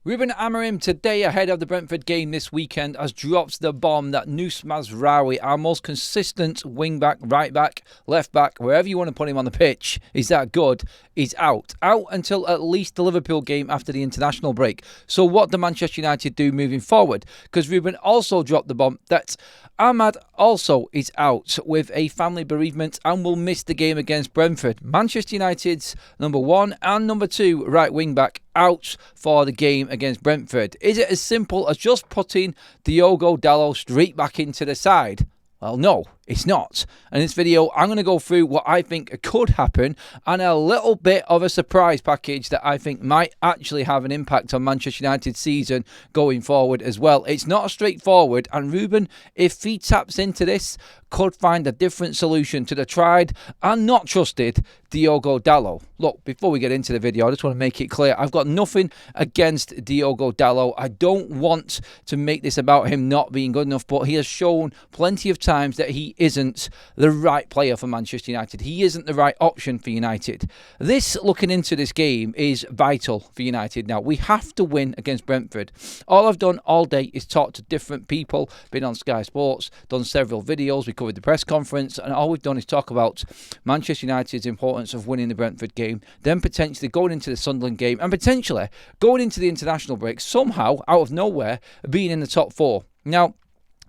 RUBEN AMORIM today ahead of the Brentford game this weekend has dropped the bomb that Nus Mazraoui, our most consistent wing-back, right-back, left-back, wherever you want to put him on the pitch, is that good, is out. Out until at least the Liverpool game after the international break. So what do Manchester United do moving forward? Because RUBEN also dropped the bomb that Ahmad also is out with a family bereavement and will miss the game against Brentford. Manchester United's number 1 and number 2 right wing-back out for the game against Brentford. Is it as simple as just putting Diogo Dalot straight back into the side? Well, no, it's not. In this video, I'm going to go through what I think could happen and a little bit of a surprise package that I think might actually have an impact on Manchester United's season going forward as well. It's not straightforward, and RUBEN, if he taps into this, could find a different solution to the tried and not trusted Diogo Dalot. Look, before we get into the video, I just want to make it clear, I've got nothing against Diogo Dalot. I don't want to make this about him not being good enough, but he has shown plenty of times that he isn't the right player for Manchester United. He isn't the right option for United. Looking into this game is vital for United now. We have to win against Brentford. All I've done all day is talk to different people, been on Sky Sports, done several videos, we covered the press conference, and all we've done is talk about Manchester United's importance of winning the Brentford game, then potentially going into the Sunderland game, and potentially going into the international break, somehow, out of nowhere, being in the top 4. Now,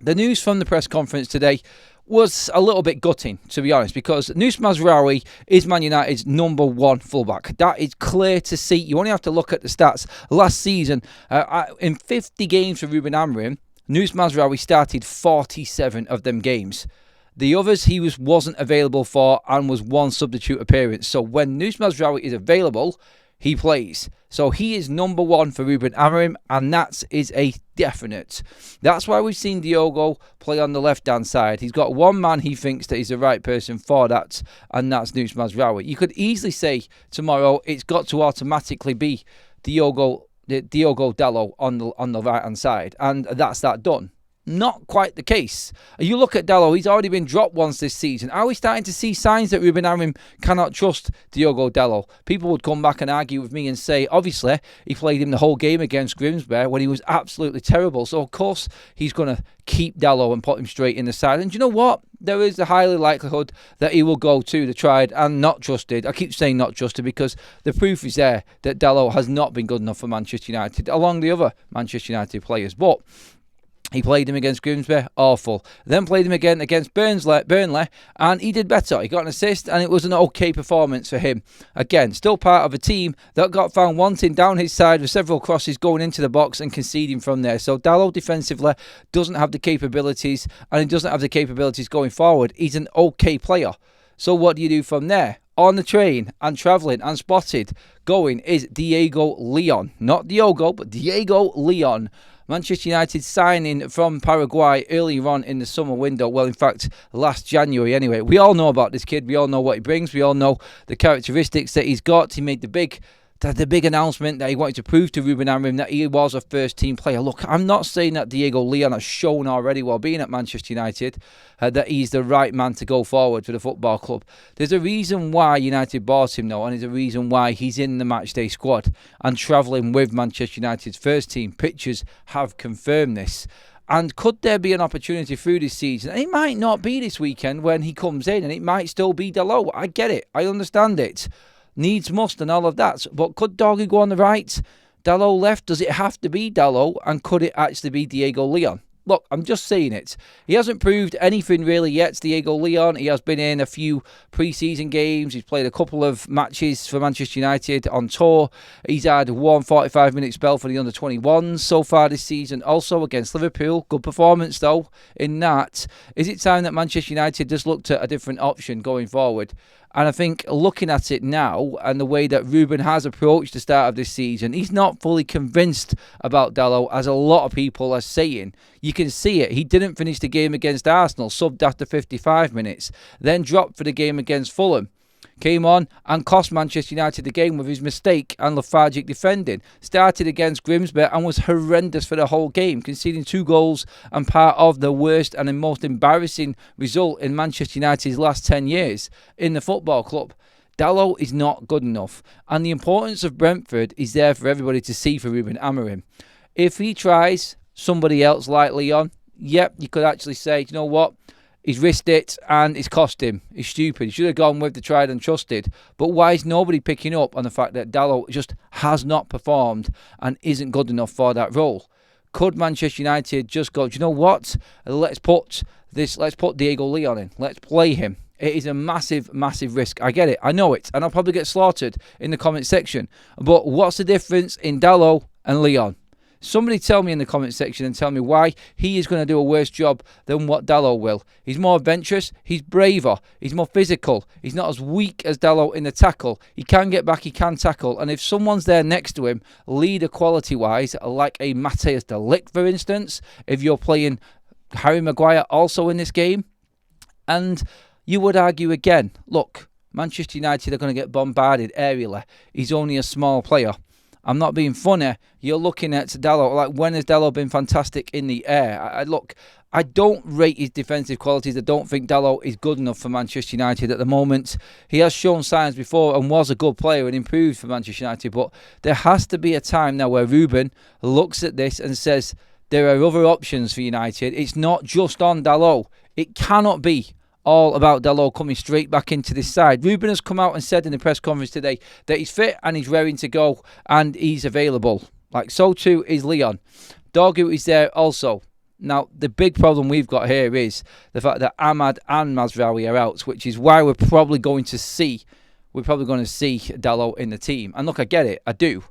the news from the press conference today was a little bit gutting, to be honest, because Nus Mazraoui is Man United's number 1 fullback. That is clear to see. You only have to look at the stats. Last season, in 50 games for RUBEN AMORIM, Nus Mazraoui started 47 of them games. The others he wasn't available for and was 1 substitute appearance. So when Nus Mazraoui is available, he plays. So he is number 1 for RUBEN AMORIM, and that is a definite. That's why we've seen Diogo play on the left-hand side. He's got one man he thinks that he's the right person for that, and that's Nus Mazraoui. You could easily say tomorrow it's got to automatically be Diogo Dalot on the right-hand side, and that's that done. Not quite the case. You look at Dalot, he's already been dropped once this season. Are we starting to see signs that RUBEN AMORIM cannot trust Diogo Dalot? People would come back and argue with me and say, obviously, he played him the whole game against Grimsby when he was absolutely terrible. So, of course, he's going to keep Dalot and put him straight in the side. And do you know what? There is a highly likelihood that he will go to the tried and not trusted. I keep saying not trusted because the proof is there that Dalot has not been good enough for Manchester United, along the other Manchester United players. But he played him against Grimsby, awful. Then played him again against Burnley, and he did better. He got an assist, and it was an okay performance for him. Again, still part of a team that got found wanting down his side with several crosses going into the box and conceding from there. So Dalot defensively doesn't have the capabilities, and he doesn't have the capabilities going forward. He's an okay player. So what do you do from there? On the train and travelling and spotted going is Diego Leon. Not Diogo, but Diego Leon. Manchester United signing from Paraguay earlier on in the summer window. Well, in fact, last January anyway. We all know about this kid. We all know what he brings. We all know the characteristics that he's got. He made the big announcement that he wanted to prove to RUBEN AMORIM that he was a first-team player. Look, I'm not saying that Diego Leon has shown already while being at Manchester United that he's the right man to go forward for the football club. There's a reason why United bought him, though, and there's a reason why he's in the matchday squad and travelling with Manchester United's first team. Pictures have confirmed this. And could there be an opportunity through this season? And it might not be this weekend when he comes in, and it might still be Dalot. I get it. I understand it. Needs must and all of that. But could Doggy go on the right? Dalot left? Does it have to be Dalot? And could it actually be Diego Leon? Look, I'm just saying it. He hasn't proved anything really yet, Diego Leon. He has been in a few pre-season games. He's played a couple of matches for Manchester United on tour. He's had one 45-minute spell for the under-21s so far this season. Also against Liverpool. Good performance, though, in that. Is it time that Manchester United just looked at a different option going forward? And I think looking at it now and the way that RUBEN has approached the start of this season, he's not fully convinced about Dalot, as a lot of people are saying. You can see it. He didn't finish the game against Arsenal, subbed after 55 minutes, then dropped for the game against Fulham. Came on and cost Manchester United the game with his mistake and lethargic defending. Started against Grimsby and was horrendous for the whole game, conceding 2 goals and part of the worst and the most embarrassing result in Manchester United's last 10 years in the football club. Dalot is not good enough. And the importance of Brentford is there for everybody to see for RUBEN AMORIM. If he tries somebody else like Leon, yep, you could actually say, you know what? He's risked it and it's cost him. He's stupid. He should have gone with the tried and trusted. But why is nobody picking up on the fact that Dalot just has not performed and isn't good enough for that role? Could Manchester United just go, do you know what? Let's put Diego Leon in. Let's play him. It is a massive, massive risk. I get it. I know it. And I'll probably get slaughtered in the comment section. But what's the difference in Dalot and Leon? Somebody tell me in the comment section and tell me why he is going to do a worse job than what Dalot will. He's more adventurous. He's braver. He's more physical. He's not as weak as Dalot in the tackle. He can get back. He can tackle. And if someone's there next to him, leader quality-wise, like a Matthias de Ligt, for instance, if you're playing Harry Maguire also in this game, and you would argue again, look, Manchester United are going to get bombarded aerially. He's only a small player. I'm not being funny. You're looking at Dalot. Like, when has Dalot been fantastic in the air? Look, I don't rate his defensive qualities. I don't think Dalot is good enough for Manchester United at the moment. He has shown signs before and was a good player and improved for Manchester United. But there has to be a time now where RUBEN looks at this and says, there are other options for United. It's not just on Dalot. It cannot be all about Dalot coming straight back into this side. RUBEN has come out and said in the press conference today that he's fit and he's raring to go and he's available. Like, so too is Leon. Dorgu is there also. Now, the big problem we've got here is the fact that Ahmad and Mazraoui are out, which is why we're probably going to see Dalot in the team. And look, I get it, I do.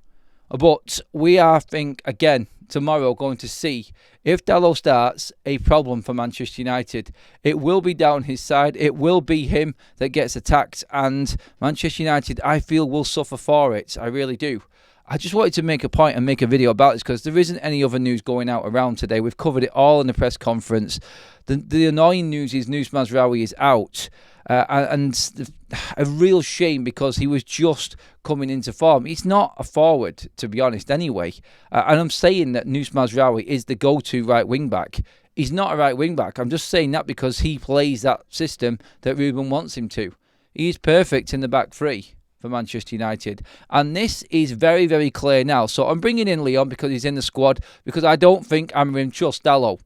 But we are, I think, again, tomorrow going to see if Dalot starts a problem for Manchester United. It will be down his side. It will be him that gets attacked. And Manchester United, I feel, will suffer for it. I really do. I just wanted to make a point and make a video about this because there isn't any other news going out around today. We've covered it all in the press conference. The annoying news is Nus Mazraoui is out. And a real shame because he was just coming into form. He's not a forward, to be honest, anyway. And I'm saying that Nus Mazraoui is the go-to right wing-back. He's not a right wing-back. I'm just saying that because he plays that system that RUBEN wants him to. He's perfect in the back three for Manchester United. And this is very, very clear now. So I'm bringing in Leon because he's in the squad because I don't think AMORIM trusts Dalot.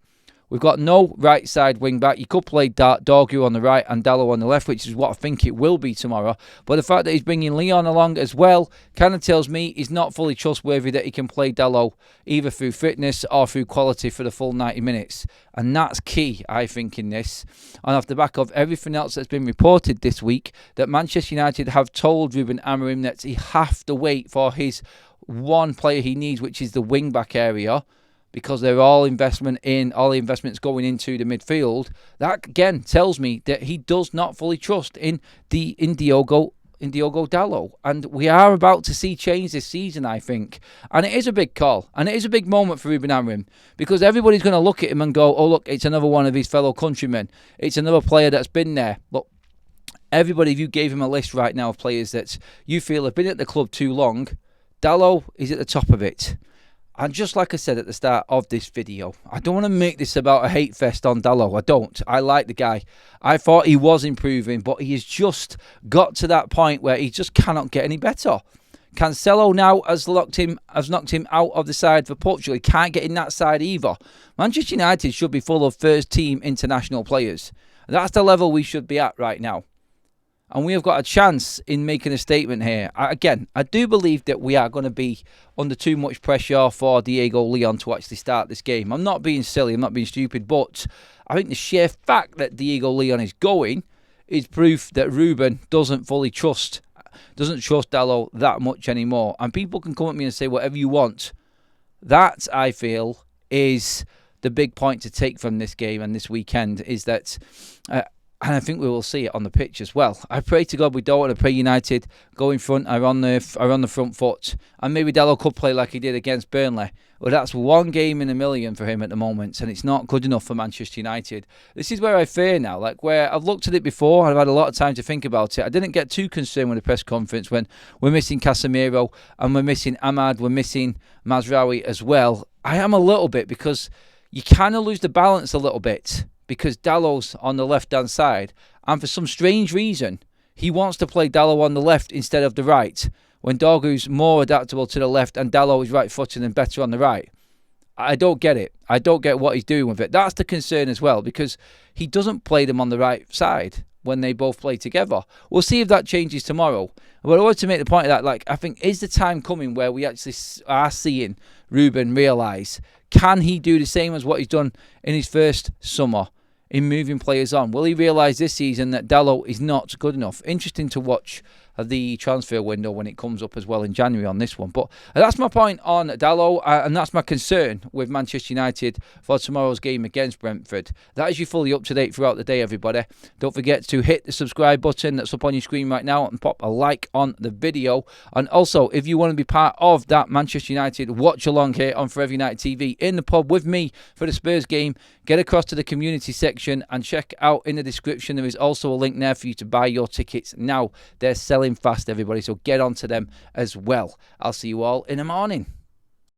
We've got no right side wing back. You could play Dorgu on the right and Dalot on the left, which is what I think it will be tomorrow. But the fact that he's bringing Leon along as well kind of tells me he's not fully trustworthy that he can play Dalot either through fitness or through quality for the full 90 minutes. And that's key, I think, in this. And off the back of everything else that's been reported this week, that Manchester United have told RUBEN AMORIM that he have to wait for his one player he needs, which is the wing back area, because they're all the investments going into the midfield. That again tells me that he does not fully trust in Diogo Dalot. And we are about to see change this season, I think. And it is a big call. And it is a big moment for RUBEN AMORIM. Because everybody's going to look at him and go, oh, look, it's another one of his fellow countrymen. It's another player that's been there. Look, everybody, if you gave him a list right now of players that you feel have been at the club too long, Dalot is at the top of it. And just like I said at the start of this video, I don't want to make this about a hate fest on Dalot. I don't. I like the guy. I thought he was improving, but he has just got to that point where he just cannot get any better. Cancelo now has knocked him out of the side for Portugal. He can't get in that side either. Manchester United should be full of first-team international players. That's the level we should be at right now. And we have got a chance in making a statement here. Again, I do believe that we are going to be under too much pressure for Diego Leon to actually start this game. I'm not being silly, I'm not being stupid, but I think the sheer fact that Diego Leon is going is proof that RUBEN doesn't trust Dalot that much anymore. And people can come at me and say whatever you want. That, I feel, is the big point to take from this game and this weekend, is that... and I think we will see it on the pitch as well. I pray to God we don't want to play United go in front or on the front foot. And maybe Dalot could play like he did against Burnley. But that's one game in a million for him at the moment. And it's not good enough for Manchester United. This is where I fear now. Like, where I've looked at it before, I've had a lot of time to think about it. I didn't get too concerned with the press conference when we're missing Casemiro and we're missing Ahmad, we're missing Mazraoui as well. I am a little bit, because you kind of lose the balance a little bit. Because Dalot's on the left-hand side, and for some strange reason, He wants to play Dalot on the left instead of the right, when Dorgu's more adaptable to the left and Dalot is right-footed and better on the right. I don't get it. I don't get what he's doing with it. That's the concern as well, because he doesn't play them on the right side when they both play together. We'll see if that changes tomorrow. But I want to make the point of that, like, I think, is the time coming where we actually are seeing RUBEN realise, can he do the same as what he's done in his first summer in moving players on? Will he realise this season that Dalot is not good enough? Interesting to watch the transfer window when it comes up as well in January on this one. But that's my point on Dalot, and that's my concern with Manchester United for tomorrow's game against Brentford. That is you fully up to date throughout the day, everybody. Don't forget to hit the subscribe button that's up on your screen right now and pop a like on the video. And also, if you want to be part of that Manchester United watch along here on Forever United TV in the pub with me for the Spurs game, get across to the community section and check out in the description. There is also a link there for you to buy your tickets now. They're selling fast, everybody, so get onto them as well. I'll see you all in the morning.